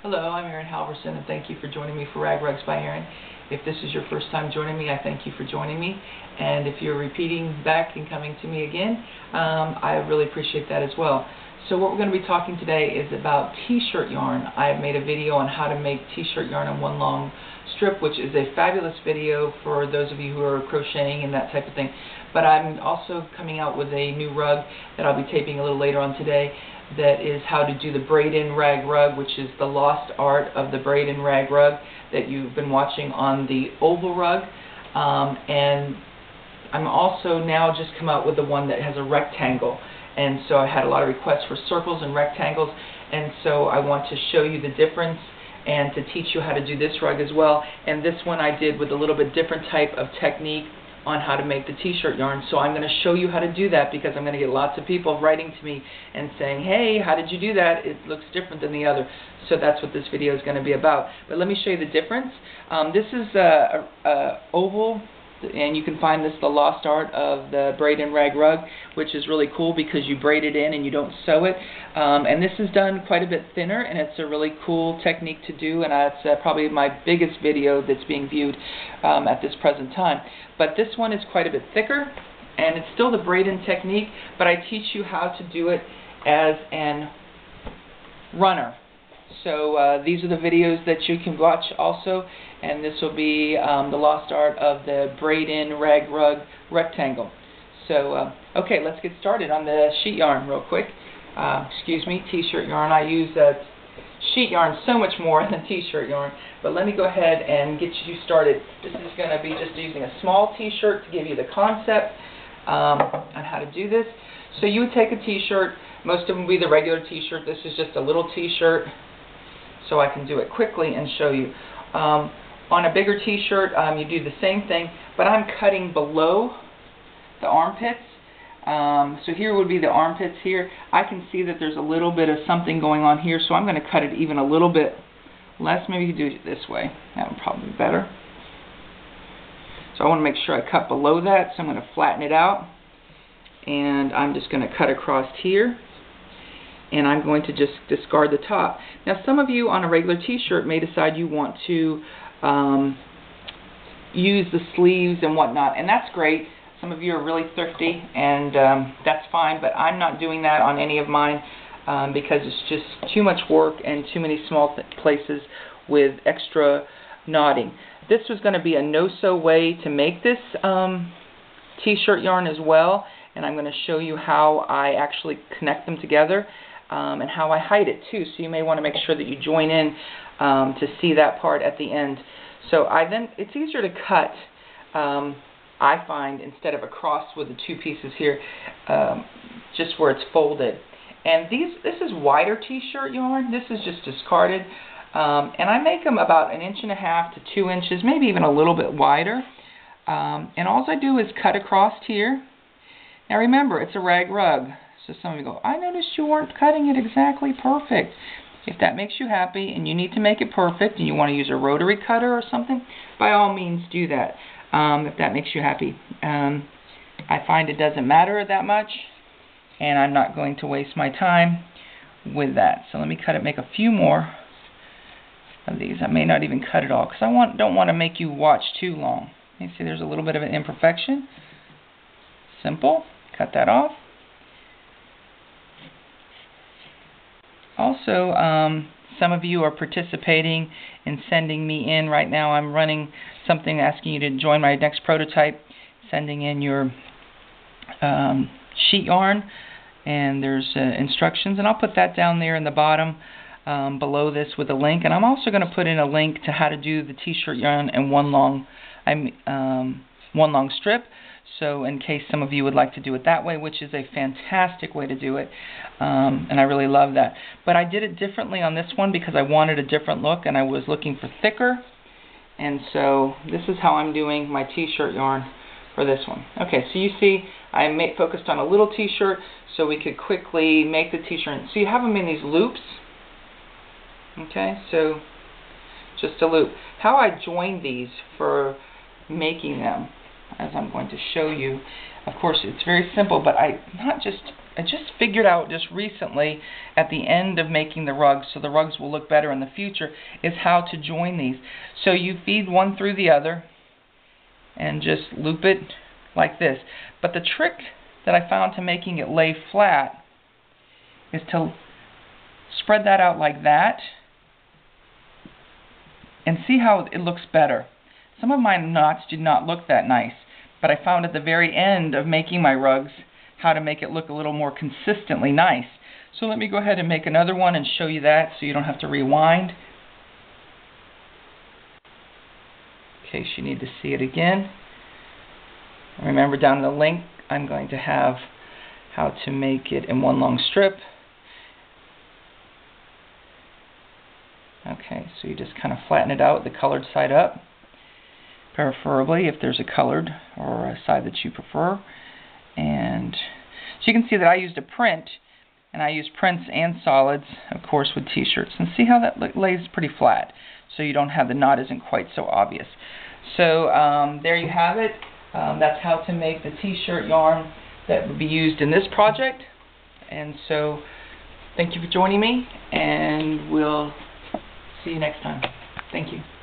Hello, I'm Erin Halvorsen, and thank you for joining me for Rag Rugs by Erin. If this is your first time joining me, I thank you for joining me. And if you're repeating back and coming to me again, I really appreciate that as well. So what we're going to be talking today is about t-shirt yarn. I have made a video on how to make t-shirt yarn in one long strip, which is a fabulous video for those of you who are crocheting and that type of thing. But I'm also coming out with a new rug that I'll be taping a little later on today. That is how to do the braid-in rag rug, which is the lost art of the braid-in rag rug that you've been watching on the oval rug. And I'm also now just come out with the one that has a rectangle. And so I had a lot of requests for circles and rectangles, and so I want to show you the difference and to teach you how to do this rug as well. And this one I did with a little bit different type of technique on how to make the t-shirt yarn. So I'm going to show you how to do that because I'm going to get lots of people writing to me and saying, hey, how did you do that? It looks different than the other. So that's what this video is going to be about. But let me show you the difference. This is a oval, and you can find this the lost art of the braid-in rag rug, which is really cool because you braid it in and you don't sew it. And this is done quite a bit thinner, and it's a really cool technique to do, and it's probably my biggest video that's being viewed at this present time. But this one is quite a bit thicker, and it's still the braid-in technique, but I teach you how to do it as an runner. So these are the videos that you can watch also, and this will be the lost art of the braid-in rag rug rectangle. So okay, let's get started on the sheet yarn real quick. Excuse me, t-shirt yarn. I use sheet yarn so much more than t-shirt yarn, but let me go ahead and get you started. This is going to be just using a small t-shirt to give you the concept on how to do this. So you would take a t-shirt, most of them will be the regular t-shirt. This is just a little t-shirt, so I can do it quickly and show you. On a bigger t-shirt, you do the same thing, but I'm cutting below the armpits. So here would be the armpits here. I can see that there's a little bit of something going on here, so I'm going to cut it even a little bit less. Maybe you could do it this way. That would probably be better. So I want to make sure I cut below that, so I'm going to flatten it out. And I'm just going to cut across here. And I'm going to just discard the top. Now some of you on a regular t-shirt may decide you want to use the sleeves and whatnot, and that's great. Some of you are really thrifty, and that's fine, but I'm not doing that on any of mine because it's just too much work and too many small places with extra knotting. This was going to be a no-sew way to make this t-shirt yarn as well, and I'm going to show you how I actually connect them together and how I hide it too. So you may want to make sure that you join in to see that part at the end. So it's easier to cut, I find, instead of across with the two pieces here, just where it's folded. And this is wider t-shirt yarn. This is just discarded. And I make them about 1.5 to 2 inches, maybe even a little bit wider. And all I do is cut across here. Now remember, it's a rag rug. So some of you go, I noticed you weren't cutting it exactly perfect. If that makes you happy and you need to make it perfect and you want to use a rotary cutter or something, by all means do that. If that makes you happy. I find it doesn't matter that much, and I'm not going to waste my time with that. So let me cut it, make a few more of these. I may not even cut it all because I don't want to make you watch too long. You see there's a little bit of an imperfection. Simple. Cut that off. Also, some of you are participating in sending me in right now. I'm running something asking you to join my next prototype, sending in your sheet yarn, and there's instructions, and I'll put that down there in the bottom below this with a link. And I'm also going to put in a link to how to do the t-shirt yarn in one long strip. So in case some of you would like to do it that way, which is a fantastic way to do it, and I really love that. But I did it differently on this one because I wanted a different look, and I was looking for thicker. And so this is how I'm doing my t-shirt yarn for this one. Okay, so you see I focused on a little t-shirt so we could quickly make the t-shirt. So you have them in these loops. Okay, so just a loop. How I join these for making them. as I'm going to show you. Of course, it's very simple, but I just figured out just recently at the end of making the rugs, so the rugs will look better in the future, is how to join these. So you feed one through the other and just loop it like this. But the trick that I found to making it lay flat is to spread that out like that and see how it looks better. Some of my knots did not look that nice, but I found at the very end of making my rugs how to make it look a little more consistently nice. So let me go ahead and make another one and show you that so you don't have to rewind. In case you need to see it again. Remember, down in the link I'm going to have how to make it in one long strip. Okay, so you just kind of flatten it out, the colored side up, preferably if there's a colored or a side that you prefer. And so you can see that I used a print, and I used prints and solids, of course, with t-shirts. And see how that lays pretty flat, so you don't have the knot isn't quite so obvious. So there you have it. That's how to make the t-shirt yarn that would be used in this project. And so thank you for joining me, and we'll see you next time. Thank you.